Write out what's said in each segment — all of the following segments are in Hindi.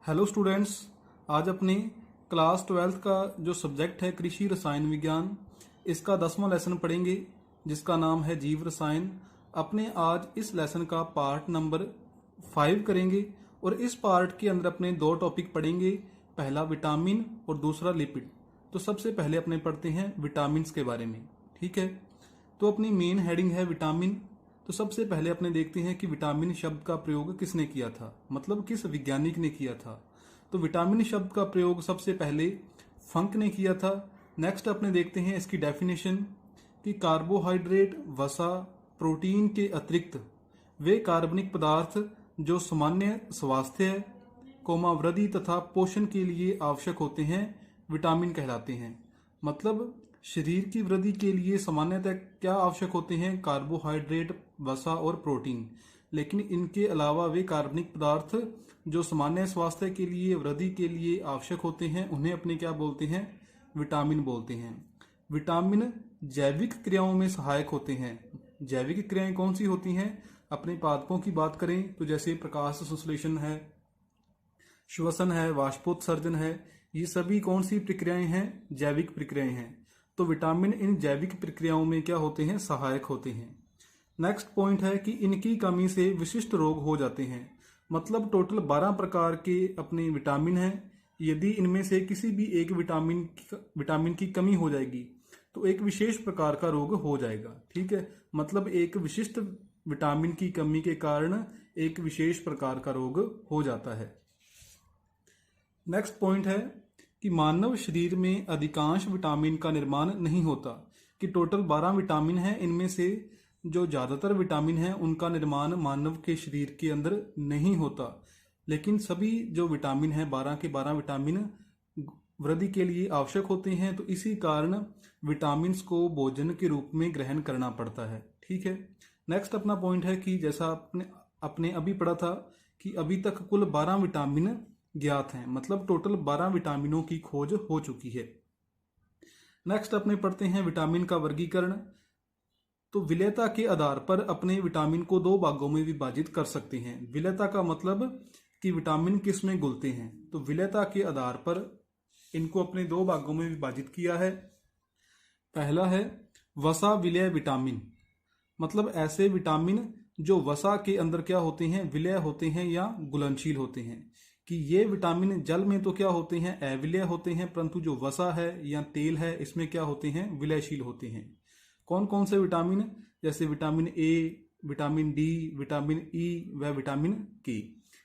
Hello students. आज अपने क्लास 12th का जो सब्जेक्ट है कृषि रसायन विज्ञान, इसका 10वां लेसन पढ़ेंगे जिसका नाम है जीव रसायन। अपने आज इस लेसन का पार्ट नंबर 5 करेंगे और इस पार्ट के अंदर अपने दो टॉपिक पढ़ेंगे, पहला विटामिन और दूसरा लिपिड। तो सबसे पहले अपने पढ़ते हैं विटामिन्स के बारे में। ठीक है, तो अपनी मेन हेडिंग है विटामिन। तो सबसे पहले अपने देखते हैं कि विटामिन शब्द का प्रयोग किसने किया था, मतलब किस वैज्ञानिक ने किया था। तो विटामिन शब्द का प्रयोग सबसे पहले फंक ने किया था। नेक्स्ट अपने देखते हैं इसकी डेफिनेशन कि कार्बोहाइड्रेट, वसा, प्रोटीन के अतिरिक्त वे कार्बनिक पदार्थ जो सामान्य स्वास्थ्य, वृद्धि तथा पोषण के लिए आवश्यक होते हैं विटामिन कहलाते हैं। मतलब शरीर की वृद्धि के लिए सामान्यतः क्या आवश्यक होते हैं? कार्बोहाइड्रेट, वसा और प्रोटीन। लेकिन इनके अलावा वे कार्बनिक पदार्थ जो सामान्य स्वास्थ्य के लिए, वृद्धि के लिए आवश्यक होते हैं, उन्हें अपने क्या बोलते हैं? विटामिन बोलते हैं। विटामिन जैविक क्रियाओं में सहायक होते हैं। जैविक क्रियाएं कौन सी होती हैं? अपने पादपों की बात करें तो जैसे प्रकाश संश्लेषण है, श्वसन है, वाष्पोत्सर्जन है, ये सभी कौन सी प्रक्रियाएं हैं? जैविक प्रक्रियाएं हैं। तो विटामिन इन जैविक प्रक्रियाओं में क्या होते हैं? सहायक होते हैं। नेक्स्ट पॉइंट है कि इनकी कमी से विशिष्ट रोग हो जाते हैं। मतलब टोटल 12 प्रकार के अपने विटामिन हैं। यदि इनमें से किसी भी एक विटामिन की कमी हो जाएगी तो एक विशेष प्रकार का रोग हो जाएगा। ठीक है, मतलब एक विशिष्ट विटामिन की कमी के कारण एक विशेष प्रकार का रोग हो जाता है। नेक्स्ट पॉइंट है कि मानव शरीर में अधिकांश विटामिन का निर्माण नहीं होता। कि टोटल 12 विटामिन हैं, इनमें से जो ज़्यादातर विटामिन हैं उनका निर्माण मानव के शरीर के अंदर नहीं होता। लेकिन सभी जो विटामिन हैं, 12 के 12 विटामिन वृद्धि के लिए आवश्यक होते हैं। तो इसी कारण विटामिन को भोजन के रूप में ग्रहण करना पड़ता है। ठीक है, नेक्स्ट अपना पॉइंट है कि जैसा अपने अभी पढ़ा था कि अभी तक कुल 12 विटामिन ज्ञात हैं। मतलब टोटल 12 विटामिनों की खोज हो चुकी है। नेक्स्ट अपने पढ़ते हैं विटामिन का वर्गीकरण। तो विलेयता के आधार पर अपने विटामिन को दो भागों में विभाजित कर सकते हैं। विलेयता का मतलब कि विटामिन किस में घुलते हैं। तो विलेयता के आधार पर इनको अपने दो भागों में विभाजित किया है। पहला है वसा विलेय विटामिन। मतलब ऐसे विटामिन जो वसा के अंदर क्या होते हैं? विलेय होते हैं या घुलनशील होते हैं। कि ये विटामिन जल में तो क्या होते हैं? अविलेय होते हैं, परंतु जो वसा है या तेल है इसमें क्या होते हैं? विलयशील होते हैं। कौन कौन से विटामिन? जैसे vitamin A, vitamin D, vitamin E व विटामिन के,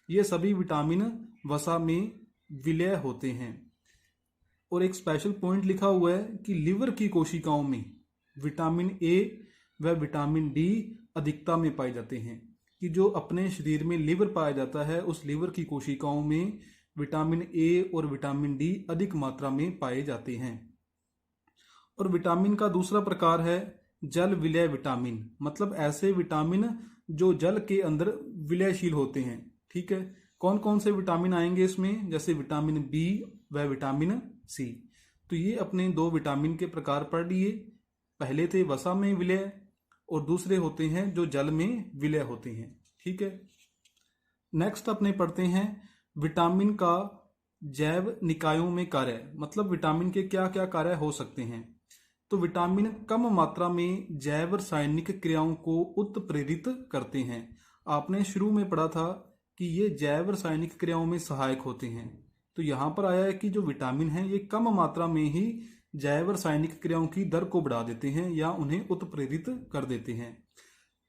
ये सभी विटामिन वसा में विलय होते हैं। और एक स्पेशल पॉइंट लिखा हुआ है कि लिवर की कोशिकाओं में विटामिन ए व विटामिन डी अधिकता में पाए जाते हैं। कि जो अपने शरीर में लिवर पाया जाता है, उस लिवर की कोशिकाओं में विटामिन ए और विटामिन डी अधिक मात्रा में पाए जाते हैं। और विटामिन का दूसरा प्रकार है जल विलय विटामिन। मतलब ऐसे विटामिन जो जल के अंदर विलयशील होते हैं। ठीक है, कौन कौन से विटामिन आएंगे इसमें? जैसे विटामिन बी व विटामिन सी। तो ये अपने दो विटामिन के प्रकार पढ़ लिए। पहले थे वसा में विलय और दूसरे होते हैं जो जल में विलय होते हैं। ठीक है, नेक्स्ट अपने पढ़ते हैं विटामिन का जैव निकायों में कार्य। मतलब विटामिन के क्या क्या कार्य हो सकते हैं। तो विटामिन कम मात्रा में जैव रासायनिक क्रियाओं को उत्प्रेरित करते हैं। आपने शुरू में पढ़ा था कि ये जैव रासायनिक क्रियाओं में सहायक होते हैं। तो यहाँ पर आया है कि जो विटामिन है ये कम मात्रा में ही जैव रासायनिक क्रियाओं की दर को बढ़ा देते हैं या उन्हें उत्प्रेरित कर देते हैं।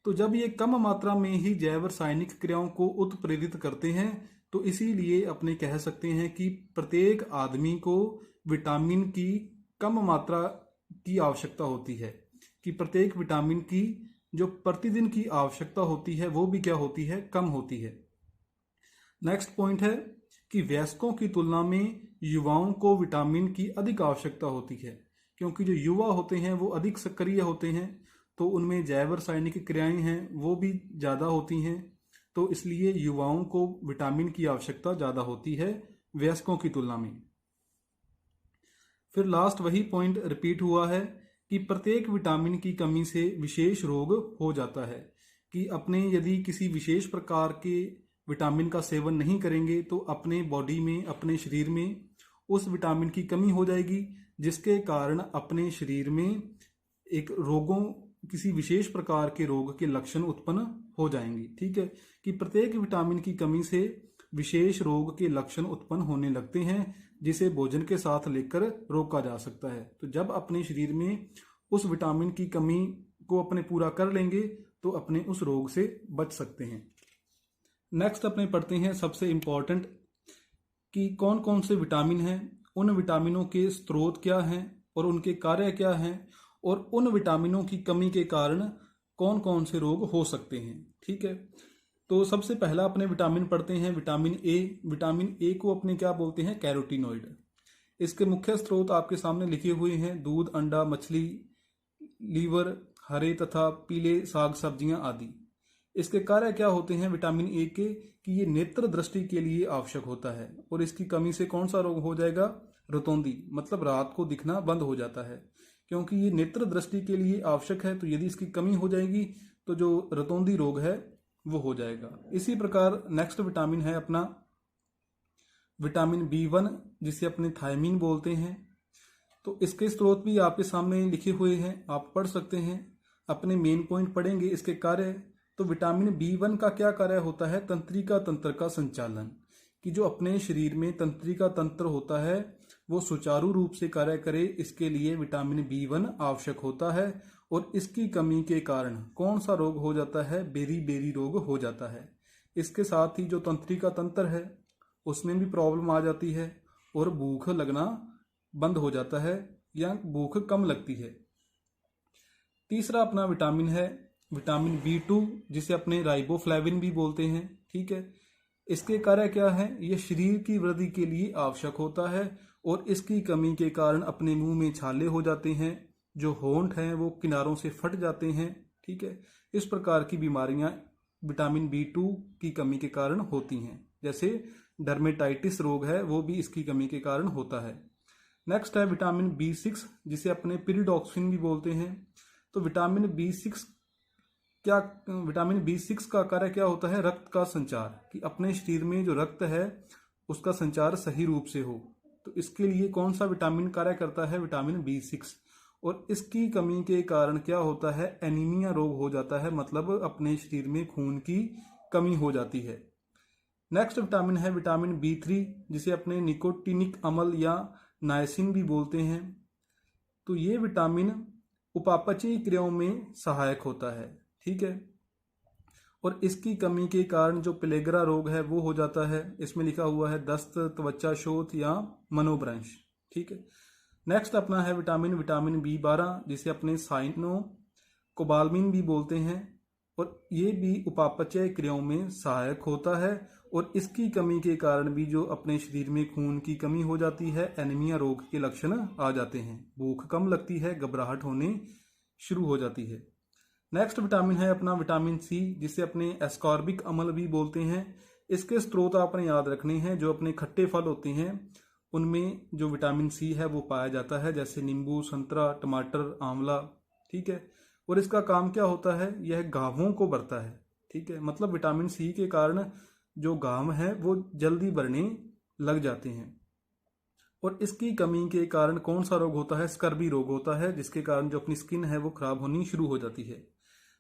तो जब ये कम मात्रा में ही जैव रासायनिक क्रियाओं को उत्प्रेरित करते हैं तो इसीलिए अपने कह सकते हैं कि प्रत्येक आदमी को विटामिन की कम मात्रा की आवश्यकता होती है। कि प्रत्येक विटामिन की जो प्रतिदिन की आवश्यकता होती है वो भी क्या होती है? कम होती है। नेक्स्ट पॉइंट है कि वयस्कों की तुलना में युवाओं को विटामिन की अधिक आवश्यकता होती है। क्योंकि जो युवा होते हैं वो अधिक सक्रिय होते हैं, तो उनमें जैव रासायनिक क्रियाएं हैं वो भी ज़्यादा होती हैं। तो इसलिए युवाओं को विटामिन की आवश्यकता ज़्यादा होती है वयस्कों की तुलना में। फिर लास्ट वही पॉइंट रिपीट हुआ है कि प्रत्येक विटामिन की कमी से विशेष रोग हो जाता है। कि अपने यदि किसी विशेष प्रकार के विटामिन का सेवन नहीं करेंगे तो अपने बॉडी में, अपने शरीर में उस विटामिन की कमी हो जाएगी, जिसके कारण अपने शरीर में एक रोगों, किसी विशेष प्रकार के रोग के लक्षण उत्पन्न हो जाएंगे। ठीक है, कि प्रत्येक विटामिन की कमी से विशेष रोग के लक्षण उत्पन्न होने लगते हैं, जिसे भोजन के साथ लेकर रोका जा सकता है। तो जब अपने शरीर में उस विटामिन की कमी को अपने पूरा कर लेंगे तो अपने उस रोग से बच सकते हैं। नेक्स्ट अपने पढ़ते हैं सबसे इम्पॉर्टेंट कि कौन कौन से विटामिन हैं, उन विटामिनों के स्रोत क्या हैं और उनके कार्य क्या हैं, और उन विटामिनों की कमी के कारण कौन कौन से रोग हो सकते हैं। ठीक है, तो सबसे पहला अपने विटामिन पढ़ते हैं विटामिन ए। विटामिन ए को अपने क्या बोलते हैं? कैरोटीनॉइड। इसके मुख्य स्रोत आपके सामने लिखे हुए हैं: दूध, अंडा, मछली, लीवर, हरे तथा पीले साग सब्जियां आदि। इसके कार्य क्या होते हैं विटामिन ए के? कि ये नेत्र दृष्टि के लिए आवश्यक होता है, और इसकी कमी से कौन सा रोग हो जाएगा? रतौंधी, मतलब रात को दिखना बंद हो जाता है। क्योंकि ये नेत्र दृष्टि के लिए आवश्यक है, तो यदि इसकी कमी हो जाएगी तो जो रतौंधी रोग है वो हो जाएगा। इसी प्रकार नेक्स्ट विटामिन है अपना विटामिन B1, जिसे अपने थायमीन बोलते हैं। तो इसके स्रोत भी आपके सामने लिखे हुए हैं, आप पढ़ सकते हैं। अपने मेन पॉइंट पढ़ेंगे इसके कार्य। तो विटामिन B1 का क्या कार्य होता है? तंत्रिका तंत्र का संचालन, कि जो अपने शरीर में तंत्रिका तंत्र होता है वो सुचारू रूप से कार्य करे, इसके लिए विटामिन B1 आवश्यक होता है। और इसकी कमी के कारण कौन सा रोग हो जाता है? बेरी बेरी रोग हो जाता है। इसके साथ ही जो तंत्रिका तंत्र है उसमें भी प्रॉब्लम आ जाती है और भूख लगना बंद हो जाता है या भूख कम लगती है। तीसरा अपना विटामिन है विटामिन B2, जिसे अपने राइबोफ्लेविन भी बोलते हैं। ठीक है, इसके कार्य क्या है? यह शरीर की वृद्धि के लिए आवश्यक होता है, और इसकी कमी के कारण अपने मुंह में छाले हो जाते हैं, जो होंठ हैं वो किनारों से फट जाते हैं। ठीक है, इस प्रकार की बीमारियां विटामिन B2 की कमी के कारण होती हैं, जैसे डर्मेटाइटिस रोग है वो भी इसकी कमी के कारण होता है। नेक्स्ट है विटामिन B6, जिसे अपने पिरिडॉक्सिन भी बोलते हैं। तो विटामिन B6 का कार्य क्या होता है? रक्त का संचार, कि अपने शरीर में जो रक्त है उसका संचार सही रूप से हो। तो इसके लिए कौन सा विटामिन कार्य करता है? Vitamin B6। और इसकी कमी के कारण क्या होता है? एनीमिया रोग हो जाता है, मतलब अपने शरीर में खून की कमी हो जाती है। नेक्स्ट विटामिन है विटामिन B3, जिसे अपने निकोटिनिक अम्ल या नायसिन भी बोलते हैं। तो ये विटामिन उपापचयी क्रियाओं में सहायक होता है। ठीक है, और इसकी कमी के कारण जो प्लेगरा रोग है वो हो जाता है। इसमें लिखा हुआ है दस्त, त्वचा शोथ या मनोभ्रंश। ठीक है, नेक्स्ट अपना है विटामिन B12, जिसे अपने साइनो कोबालमिन भी बोलते हैं, और ये भी उपापचय क्रियाओं में सहायक होता है। और इसकी कमी के कारण भी जो अपने शरीर में खून की कमी हो जाती है, एनीमिया रोग के लक्षण आ जाते हैं, भूख कम लगती है, घबराहट होने शुरू हो जाती है। नेक्स्ट विटामिन है अपना विटामिन C, जिसे अपने एस्कॉर्बिक अम्ल भी बोलते हैं। इसके स्रोत आपने याद रखने हैं, जो अपने खट्टे फल होते हैं उनमें जो विटामिन C है वो पाया जाता है, जैसे नींबू, संतरा, टमाटर, आंवला। ठीक है, और इसका काम क्या होता है? यह घावों को भरता है। ठीक है, मतलब विटामिन C के कारण जो घाव है वो जल्दी भरने लग जाते हैं। और इसकी कमी के कारण कौन सा रोग होता है? स्कर्वी रोग होता है, जिसके कारण जो अपनी स्किन है वो खराब होनी शुरू हो जाती है।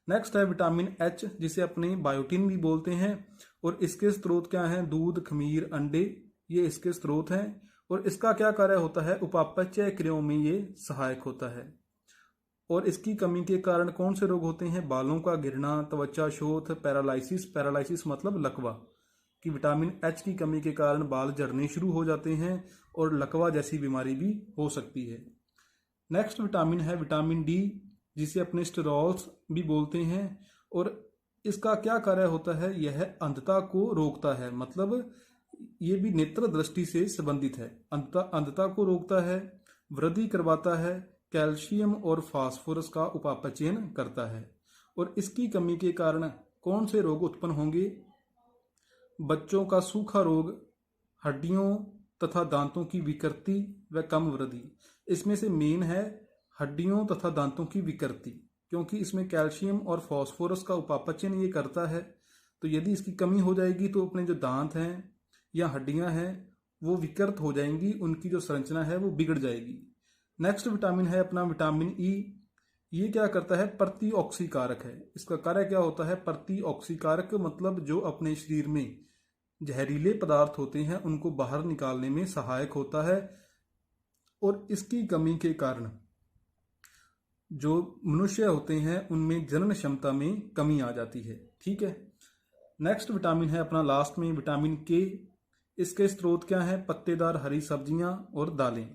नेक्स्ट है विटामिन H, जिसे अपने बायोटिन भी बोलते हैं, और इसके स्रोत क्या हैं? दूध, खमीर, अंडे, ये इसके स्रोत हैं। और इसका क्या कार्य होता है? उपापचय क्रियाओं में ये सहायक होता है। और इसकी कमी के कारण कौन से रोग होते हैं? बालों का गिरना, त्वचा शोथ, पैरालाइसिस मतलब लकवा, कि विटामिन H की कमी के कारण बाल झड़ने शुरू हो जाते हैं और लकवा जैसी बीमारी भी हो सकती है। नेक्स्ट विटामिन है विटामिन D, जिसे अपने स्टेरॉल्स भी बोलते हैं, और इसका क्या कार्य होता है? यह अंधता को रोकता है, मतलब ये भी नेत्र दृष्टि से संबंधित है। अंधता को रोकता है, वृद्धि करवाता है, कैल्शियम और फास्फोरस का उपापचयन करता है। और इसकी कमी के कारण कौन से रोग उत्पन्न होंगे? बच्चों का सूखा रोग, हड्डियों तथा दांतों की विकृति व कम वृद्धि। इसमें से मेन है हड्डियों तथा दांतों की विकृति, क्योंकि इसमें कैल्शियम और फास्फोरस का उपापचयन ये करता है। तो यदि इसकी कमी हो जाएगी तो अपने जो दांत हैं या हड्डियां हैं वो विकृत हो जाएंगी, उनकी जो संरचना है वो बिगड़ जाएगी। नेक्स्ट विटामिन है अपना विटामिन ई। ये क्या करता है, प्रतिऑक्सीकारक है। इसका कार्य क्या होता है, प्रतिऑक्सीकारक, मतलब जो अपने शरीर में जहरीले पदार्थ होते हैं उनको बाहर निकालने में सहायक होता है। और इसकी कमी के कारण जो मनुष्य होते हैं उनमें जनन क्षमता में कमी आ जाती है। ठीक है। नेक्स्ट विटामिन है अपना लास्ट में विटामिन के। इसके स्रोत क्या है, पत्तेदार हरी सब्जियां और दालें।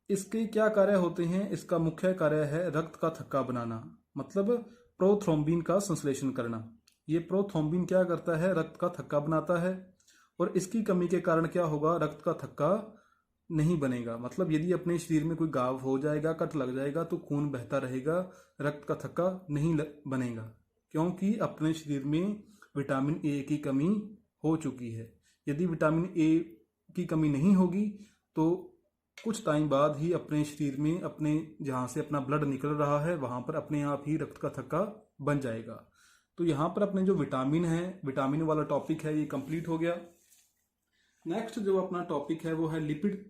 इसके क्या कार्य होते हैं, इसका मुख्य कार्य है रक्त का थक्का बनाना, मतलब प्रोथ्रोम्बिन का संश्लेषण करना। ये प्रोथ्रोम्बिन क्या करता है, रक्त का थक्का बनाता है। और इसकी कमी के कारण क्या होगा, रक्त का थक्का नहीं बनेगा। मतलब यदि अपने शरीर में कोई घाव हो जाएगा, कट लग जाएगा तो खून बहता रहेगा, रक्त का थक्का नहीं बनेगा, क्योंकि अपने शरीर में विटामिन ए की कमी हो चुकी है। यदि विटामिन ए की कमी नहीं होगी तो कुछ टाइम बाद ही अपने शरीर में अपने जहाँ से अपना ब्लड निकल रहा है वहाँ पर अपने आप ही रक्त का थक्का बन जाएगा। तो यहाँ पर अपने जो विटामिन है, विटामिन वाला टॉपिक है ये कंप्लीट हो गया। नेक्स्ट जो अपना टॉपिक है वो है लिपिड।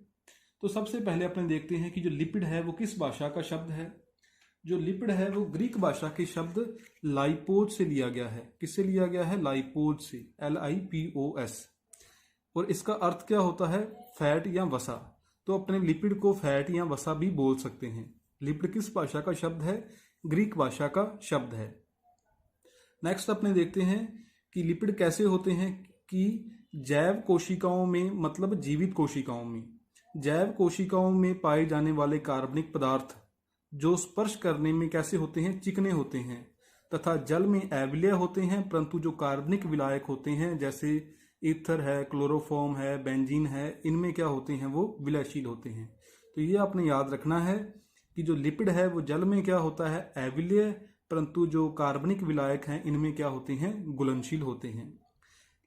तो सबसे पहले अपने देखते हैं कि जो लिपिड है वो किस भाषा का शब्द है। जो लिपिड है वो ग्रीक भाषा के शब्द लाइपोज से लिया गया है। किससे लिया गया है, लाइपोज से, LIPOS। और इसका अर्थ क्या होता है, फैट या वसा। तो अपने लिपिड को फैट या वसा भी बोल सकते हैं। लिपिड किस भाषा का शब्द है, ग्रीक भाषा का शब्द है। नेक्स्ट अपने देखते हैं कि लिपिड कैसे होते हैं, कि जैव कोशिकाओं में, मतलब जीवित कोशिकाओं में, जैव कोशिकाओं में पाए जाने वाले कार्बनिक पदार्थ जो स्पर्श करने में कैसे होते हैं, चिकने होते हैं, तथा जल में अविलेय होते हैं, परंतु जो कार्बनिक विलायक होते हैं जैसे ईथर है, क्लोरोफॉर्म है, बेंजीन है, इनमें क्या होते हैं, वो विलयशील होते हैं। तो ये आपने याद रखना है कि जो लिपिड है वो जल में क्या होता है, अविलेय, परंतु जो कार्बनिक विलायक हैं इनमें क्या होते हैं, घुलनशील होते हैं।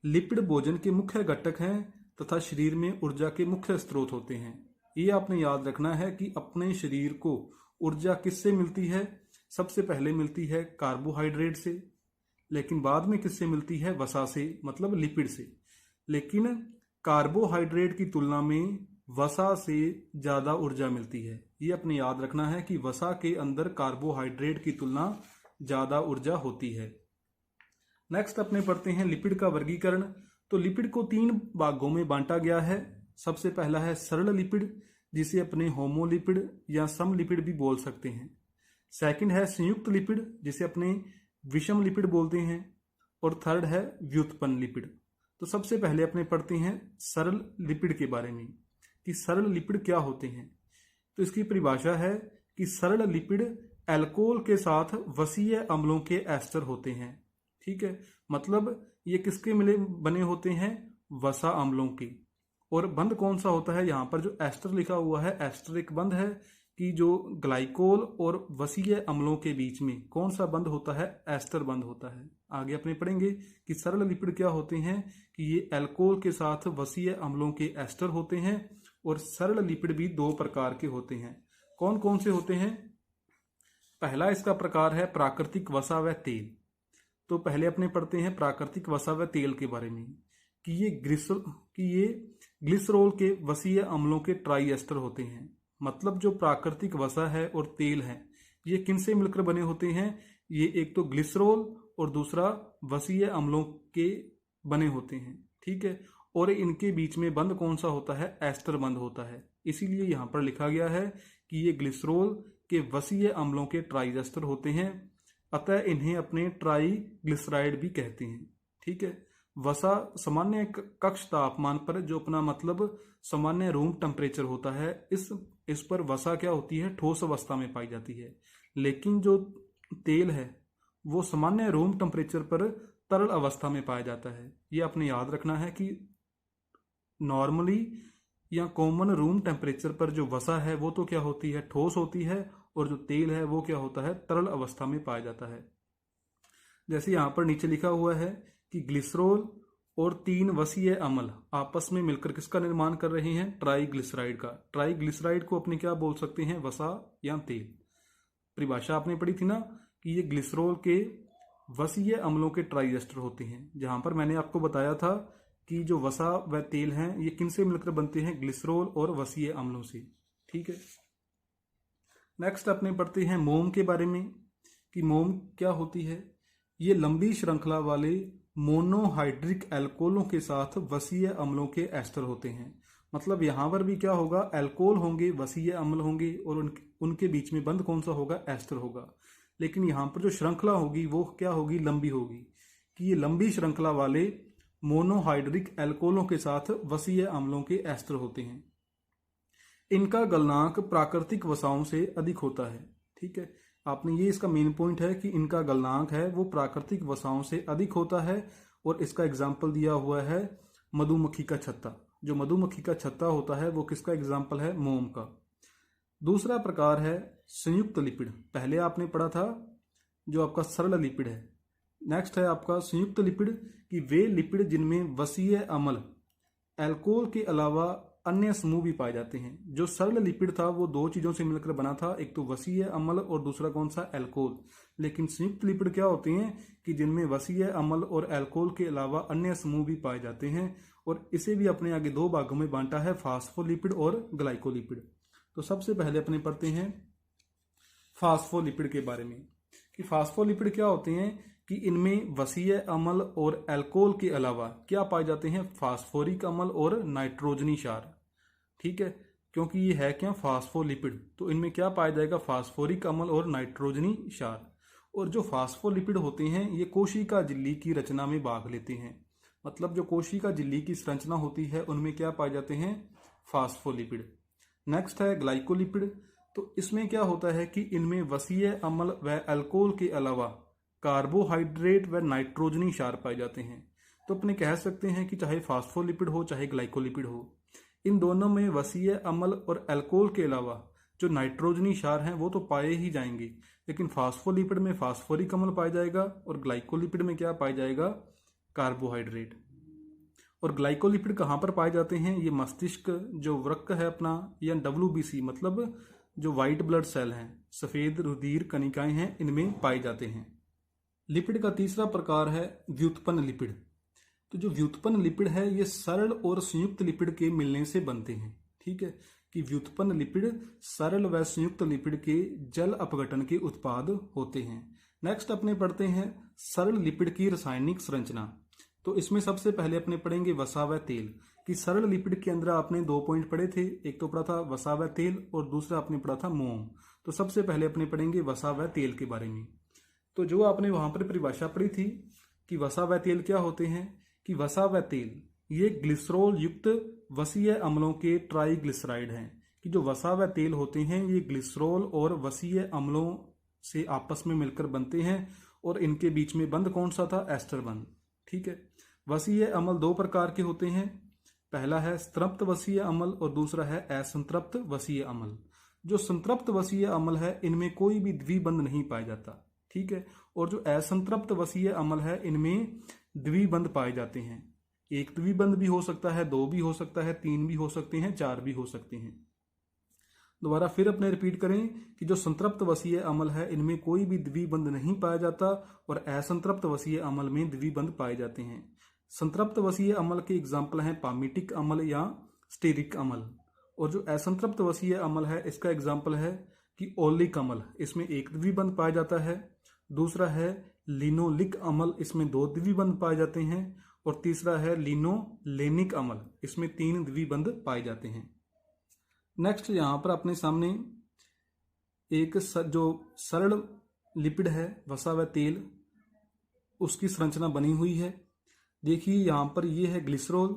लिपिड भोजन के मुख्य घटक हैं तथा शरीर में ऊर्जा के मुख्य स्रोत होते हैं। ये आपने याद रखना है कि अपने शरीर को ऊर्जा किससे मिलती है, सबसे पहले मिलती है कार्बोहाइड्रेट से, लेकिन बाद में किससे मिलती है, वसा से, मतलब लिपिड से। लेकिन कार्बोहाइड्रेट की तुलना में वसा से ज्यादा ऊर्जा मिलती है। ये अपने याद रखना है कि वसा के अंदर कार्बोहाइड्रेट की तुलना ज्यादा ऊर्जा होती है। नेक्स्ट अपने पढ़ते हैं लिपिड का वर्गीकरण। तो लिपिड को 3 भागों में बांटा गया है। सबसे पहला है सरल लिपिड, जिसे अपने होमोलिपिड या समलिपिड भी बोल सकते हैं। सेकंड है संयुक्त लिपिड, जिसे अपने विषम लिपिड बोलते हैं। और थर्ड है व्युत्पन्न लिपिड। तो सबसे पहले अपने पढ़ते हैं सरल लिपिड के बारे में कि सरल लिपिड क्या होते हैं। तो इसकी परिभाषा है कि सरल लिपिड अल्कोहल के साथ वसीय अम्लों के एस्टर होते हैं। ठीक है, मतलब ये किसके मिले बने होते हैं, वसा अम्लों के। और बंध कौन सा होता है, यहाँ पर जो एस्टर लिखा हुआ है, एस्टर एक बंध है कि जो ग्लाइकोल और वसीय अम्लों के बीच में कौन सा बंध होता है, एस्टर बंध होता है। आगे अपने पढ़ेंगे कि सरल लिपिड क्या होते हैं, कि ये अल्कोहल के साथ वसीय अम्लों के एस्टर होते हैं। और सरल लिपिड भी 2 प्रकार के होते हैं। कौन कौन से होते हैं, पहला इसका प्रकार है प्राकृतिक वसा व तेल। तो पहले अपने पढ़ते हैं प्राकृतिक वसा व तेल के बारे में कि ये ग्लिसरॉल के वसीय अम्लों के ट्राई एस्टर होते हैं। मतलब जो प्राकृतिक वसा है और तेल है ये किनसे मिलकर बने होते हैं, ये एक तो ग्लिसरॉल और दूसरा वसीय अम्लों के बने होते हैं। ठीक है, और इनके बीच में बंध कौन सा होता है, एस्टर बंध होता है। इसीलिए यहाँ पर लिखा गया है कि ये ग्लिसरॉल के वसीय अम्लों के ट्राई एस्टर होते हैं, अतः इन्हें अपने ट्राई ग्लिसराइड भी कहते हैं। ठीक है, वसा सामान्य कक्ष तापमान पर, जो अपना मतलब सामान्य रूम टेम्परेचर होता है, इस पर वसा क्या होती है, ठोस अवस्था में पाई जाती है। लेकिन जो तेल है वो सामान्य रूम टेम्परेचर पर तरल अवस्था में पाया जाता है। ये आपने याद रखना है कि नॉर्मली या कॉमन रूम टेम्परेचर पर जो वसा है वो तो क्या होती है, ठोस होती है, और जो तेल है वो क्या होता है, तरल अवस्था में पाया जाता है। जैसे यहाँ पर नीचे लिखा हुआ है कि ग्लिसरॉल और 3 वसीय अम्ल आपस में मिलकर किसका निर्माण कर रहे हैं, ट्राईग्लिसराइड का। ट्राईग्लिसराइड को अपने क्या बोल सकते हैं, वसा या तेल। परिभाषा आपने पढ़ी थी ना कि ये ग्लिसरॉल के वसीय अम्लों के ट्राई एस्टर होते हैं, जहां पर मैंने आपको बताया था कि जो वसा व तेल हैं ये किनसे मिलकर बनते हैं, ग्लिसरॉल और वसीय अम्लों से। ठीक है, नेक्स्ट अपने पढ़ते हैं मोम के बारे में कि मोम क्या होती है। ये लंबी श्रृंखला वाले मोनोहाइड्रिक एल्कोहलों के साथ वसीय अम्लों के एस्टर होते हैं। मतलब यहाँ पर भी क्या होगा, एल्कोहल होंगे, वसीय अम्ल होंगे और उनके बीच में बंद कौन सा होगा, एस्टर होगा। लेकिन यहाँ पर जो श्रृंखला होगी वो क्या होगी, लंबी होगी, कि ये लंबी श्रृंखला वाले मोनोहाइड्रिक एल्कोहलों के साथ वसीय अम्लों के एस्टर होते हैं। इनका गलनांक प्राकृतिक वसाओं से अधिक होता है। ठीक है, आपने ये इसका मेन पॉइंट है कि इनका गलनांक है वो प्राकृतिक वसाओं से अधिक होता है। और इसका एग्जाम्पल दिया हुआ है मधुमक्खी का छत्ता। जो मधुमक्खी का छत्ता होता है वो किसका एग्जाम्पल है, मोम का। दूसरा प्रकार है संयुक्त लिपिड। पहले आपने पढ़ा था जो आपका सरल लिपिड है। नेक्स्ट है आपका संयुक्त लिपिड, कि वे लिपिड जिनमें वसीय अम्ल एल्कोहल के अलावा अन्य समूह भी पाए जाते हैं। जो सरल लिपिड था वो दो चीजों से मिलकर बना था, एक तो वसीय अम्ल और दूसरा कौन सा, एल्कोहल। लेकिन संयुक्त लिपिड क्या होते हैं कि जिनमें वसीय अम्ल और एल्कोहल के अलावा अन्य समूह भी पाए जाते हैं। और इसे भी अपने आगे दो भागों में बांटा है, फास्फोलिपिड और ग्लाइकोलिपिड। तो सबसे पहले अपने पढ़ते हैं फास्फोलिपिड के बारे में कि फास्फोलिपिड क्या होते हैं, कि इनमें वसीय अम्ल और एल्कोहल के अलावा क्या पाए जाते हैं, फास्फोरिक अम्ल और नाइट्रोजनी क्षार। ठीक है, क्योंकि ये है क्या, फास्फोलिपिड, तो इनमें क्या पाया जाएगा, फास्फोरिक अम्ल और नाइट्रोजनी क्षार। और जो फास्फोलिपिड होते हैं ये कोशिका झिल्ली की रचना में भाग लेते हैं। मतलब जो कोशिका झिल्ली की संरचना होती है उनमें क्या पाए जाते हैं, फास्फोलिपिड। नेक्स्ट है ग्लाइकोलिपिड। तो इसमें क्या होता है कि इनमें वसीय अम्ल व एल्कोहल के अलावा कार्बोहाइड्रेट व नाइट्रोजनी क्षार पाए जाते हैं। तो अपने कह सकते हैं कि चाहे फास्फोलिपिड हो चाहे ग्लाइकोलिपिड हो, इन दोनों में वसीय अम्ल और एल्कोहल के अलावा जो नाइट्रोजनी क्षार हैं वो तो पाए ही जाएंगे। लेकिन फास्फोलिपिड में फास्फोरिक अम्ल पाया जाएगा और ग्लाइकोलिपिड में क्या पाया जाएगा, कार्बोहाइड्रेट। और ग्लाइकोलिपिड कहाँ पर पाए जाते हैं, ये मस्तिष्क जो वृक्क है अपना, या WBC मतलब जो व्हाइट ब्लड सेल हैं, सफेद रुधिर कणिकाएं हैं, इनमें पाए जाते हैं। लिपिड का तीसरा प्रकार है व्युत्पन्न लिपिड। तो जो व्युत्पन्न लिपिड है ये सरल और संयुक्त लिपिड के मिलने से बनते हैं। ठीक है, कि व्युत्पन्न लिपिड सरल व संयुक्त लिपिड के जल अपघटन के उत्पाद होते हैं। नेक्स्ट अपने पढ़ते हैं सरल लिपिड की रासायनिक संरचना। तो इसमें सबसे पहले अपने पढ़ेंगे वसा व तेल। कि सरल लिपिड के अंदर आपने दो पॉइंट पढ़े थे, एक तो पढ़ा था वसा व तेल और दूसरा आपने पढ़ा था मोम। तो सबसे पहले अपने पढ़ेंगे वसा व तेल के बारे में। तो जो आपने वहां पर परिभाषा पढ़ी थी कि वसा व तेल क्या होते हैं, कि वसा व तेल ये ग्लिसरॉल युक्त वसीय अम्लों के ट्राइग्लिसराइड हैं। कि जो वसा व तेल होते हैं ये ग्लिसरॉल और वसीय अम्लों से आपस में मिलकर बनते हैं और इनके बीच में बंध कौन सा था, एस्टर बंध। ठीक है, वसीय अम्ल दो प्रकार के होते हैं, पहला है संतृप्त वसीय अम्ल और दूसरा है असंतृप्त वसीय अम्ल। जो संतृप्त वसीय अम्ल है इनमें कोई भी द्विबंध नहीं पाया जाता। ठीक है, और जो असंतृप्त वसीय अम्ल है इनमें द्विबंध पाए जाते हैं। एक द्विबंध भी हो सकता है, दो भी हो सकता है, तीन भी हो सकते हैं, चार भी हो सकते हैं। दोबारा फिर अपने रिपीट करें कि जो संतृप्त वसीय अम्ल है इनमें कोई भी द्विबंध नहीं पाया जाता और असंतृप्त वसीय अम्ल में द्विबंध पाए जाते हैं। संतृप्त वसीय अम्ल के एग्जाम्पल हैं पामीटिक अम्ल या स्टेरिक अम्ल। और जो असंतृप्त वसीय अम्ल है इसका एग्जाम्पल है कि ओलिक अम्ल, इसमें एक द्विबंध पाया जाता है। दूसरा है लिनोलिक अम्ल, इसमें दो द्विबंध पाए जाते हैं। और तीसरा है लिनोलेनिक अम्ल, इसमें तीन द्विबंध पाए जाते हैं। नेक्स्ट यहाँ पर अपने सामने एक जो सरल लिपिड है वसा व तेल, उसकी संरचना बनी हुई है। देखिए यहाँ पर ये है ग्लिसरॉल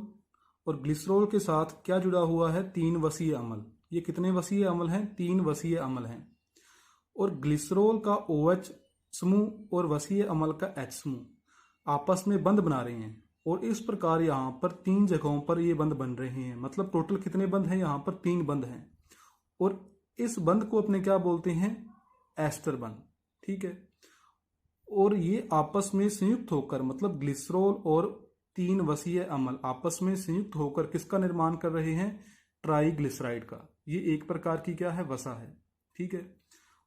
और ग्लिसरॉल के साथ क्या जुड़ा हुआ है, तीन वसीय अम्ल। ये कितने वसीय अम्ल हैं, तीन वसीय अम्ल हैं। और ग्लिसरॉल का OH समूह और वसीय अम्ल का H समूह आपस में बंध बना रहे हैं और इस प्रकार यहाँ पर तीन जगहों पर ये बंध बन रहे हैं। मतलब टोटल कितने बंध हैं, यहाँ पर तीन बंध हैं और इस बंध को अपने क्या बोलते हैं, एस्टर बंध। ठीक है, और ये आपस में संयुक्त होकर, मतलब ग्लिसरॉल और तीन वसीय अम्ल आपस में संयुक्त होकर किसका निर्माण कर रहे हैं, ट्राइग्लिसराइड का। ये एक प्रकार की क्या है, वसा है। ठीक है,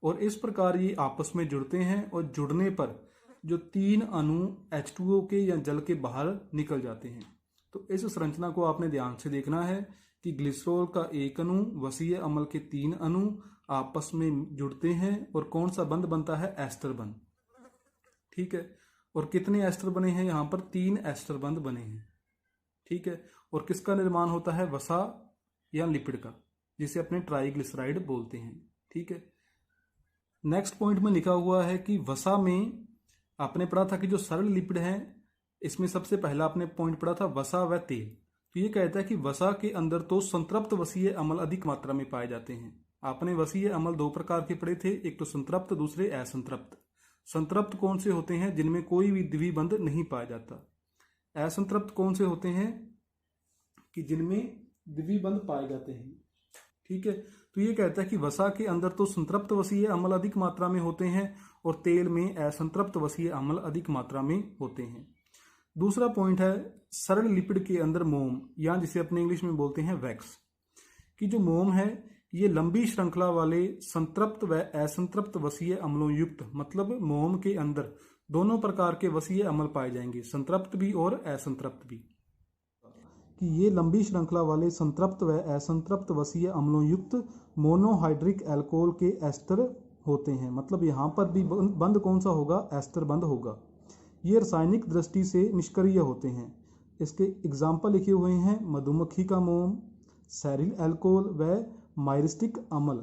और इस प्रकार ये आपस में जुड़ते हैं और जुड़ने पर जो 3 अणु H2O के या जल के बाहर निकल जाते हैं। तो इस संरचना को आपने ध्यान से देखना है कि ग्लिसरॉल का एक अणु वसीय अम्ल के 3 अणु आपस में जुड़ते हैं और कौन सा बंध बनता है, एस्टर बंध। ठीक है, और कितने एस्टर बने हैं, यहाँ पर 3 एस्टर बंध बने हैं। ठीक है, और किसका निर्माण होता है, वसा या लिपिड का, जिसे अपने ट्राइग्लिसराइड बोलते हैं। ठीक है, नेक्स्ट पॉइंट में लिखा हुआ है कि वसा में आपने पढ़ा था कि जो सरल लिपिड है, इसमें सबसे पहला आपने पॉइंट पढ़ा था वसा व तेल। तो ये कहता है कि वसा के अंदर तो संतृप्त वसीय अम्ल अधिक मात्रा में पाए जाते हैं। आपने वसीय अम्ल 2 प्रकार के पढ़े थे, एक तो संतृप्त, दूसरे असंतृप्त। संतृप्त कौन से होते हैं, जिनमें कोई भी द्विबंध नहीं पाया जाता। असंतृप्त कौन से होते हैं, कि जिनमें द्विबंध पाए जाते हैं। ठीक है, तो ये कहता है कि वसा के अंदर तो संतृप्त वसीय अम्ल अधिक मात्रा में होते हैं और तेल में असंतृप्त वसीय अम्ल अधिक मात्रा में होते हैं। दूसरा पॉइंट है सरल लिपिड के अंदर मोम, या जिसे अपने इंग्लिश में बोलते हैं वैक्स, कि जो मोम है ये लंबी श्रृंखला वाले संतृप्त व असंतृप्त वसीय अम्लों युक्त, मतलब मोम के अंदर दोनों प्रकार के वसीय अम्ल पाए जाएंगे, संतृप्त भी और असंतृप्त भी। कि ये लंबी श्रृंखला वाले संतृप्त व असंतृप्त वसीय अम्लों युक्त मोनोहाइड्रिक अल्कोहल के एस्टर होते हैं। मतलब यहाँ पर भी बंध कौन सा होगा, एस्टर बंध होगा। ये रासायनिक दृष्टि से निष्क्रिय होते हैं। इसके एग्जाम्पल लिखे हुए हैं मधुमक्खी का मोम, सेरिल अल्कोहल व माइरिस्टिक अम्ल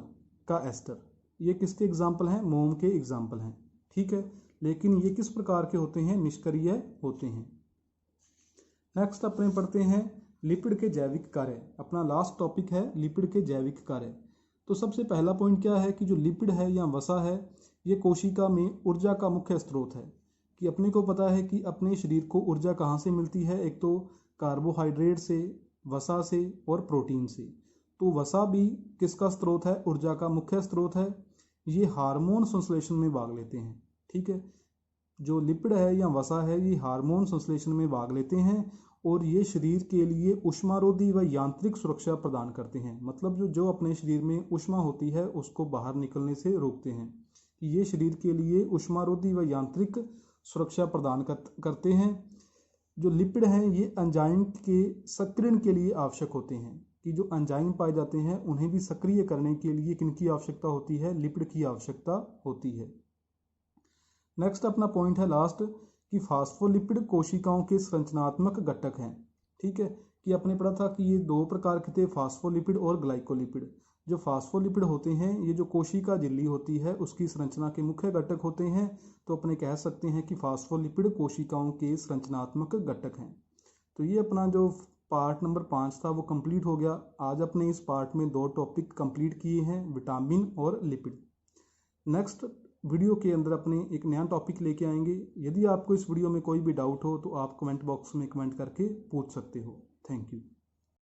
का एस्टर। ये किसके एग्जाम्पल हैं, मोम के एग्जाम्पल हैं। ठीक है, लेकिन ये किस प्रकार के होते हैं, निष्क्रिय होते हैं। नेक्स्ट अपने पढ़ते हैं लिपिड के जैविक कार्य। अपना लास्ट टॉपिक है लिपिड के जैविक कार्य। तो सबसे पहला पॉइंट क्या है कि जो लिपिड है या वसा है, ये कोशिका में ऊर्जा का मुख्य स्रोत है। कि अपने को पता है कि अपने शरीर को ऊर्जा कहाँ से मिलती है, एक तो कार्बोहाइड्रेट से, वसा से और प्रोटीन से। तो वसा भी किसका स्रोत है, ऊर्जा का मुख्य स्रोत है। ये हार्मोन संश्लेषण में भाग लेते हैं। ठीक है, जो लिपिड है या वसा है ये हार्मोन संश्लेषण में भाग लेते हैं और ये शरीर के लिए ऊष्मारोधी व यांत्रिक सुरक्षा प्रदान करते हैं। मतलब जो अपने शरीर में ऊष्मा होती है उसको बाहर निकलने से रोकते हैं। ये शरीर के लिए ऊष्मारोधी व यांत्रिक सुरक्षा प्रदान करते हैं। जो लिपिड हैं ये एंजाइम के सक्रियण के लिए आवश्यक होते हैं। कि जो एंजाइम पाए जाते हैं उन्हें भी सक्रिय करने के लिए किनकी आवश्यकता होती है, लिपिड की आवश्यकता होती है। नेक्स्ट अपना पॉइंट है लास्ट, कि फास्फोलिपिड कोशिकाओं के संरचनात्मक घटक हैं। ठीक है, कि आपने पढ़ा था कि ये 2 प्रकार के थे, फास्फोलिपिड और ग्लाइकोलिपिड। जो फास्फोलिपिड होते हैं ये जो कोशिका झिल्ली होती है उसकी संरचना के मुख्य घटक होते हैं। तो अपने कह सकते हैं कि फास्फोलिपिड कोशिकाओं के संरचनात्मक घटक हैं। तो ये अपना जो पार्ट नंबर 5 था वो कंप्लीट हो गया। आज अपने इस पार्ट में 2 टॉपिक कंप्लीट किए हैं, विटामिन और लिपिड। नेक्स्ट वीडियो के अंदर अपने एक नया टॉपिक लेके आएंगे। यदि आपको इस वीडियो में कोई भी डाउट हो तो आप कमेंट बॉक्स में कमेंट करके पूछ सकते हो। Thank you.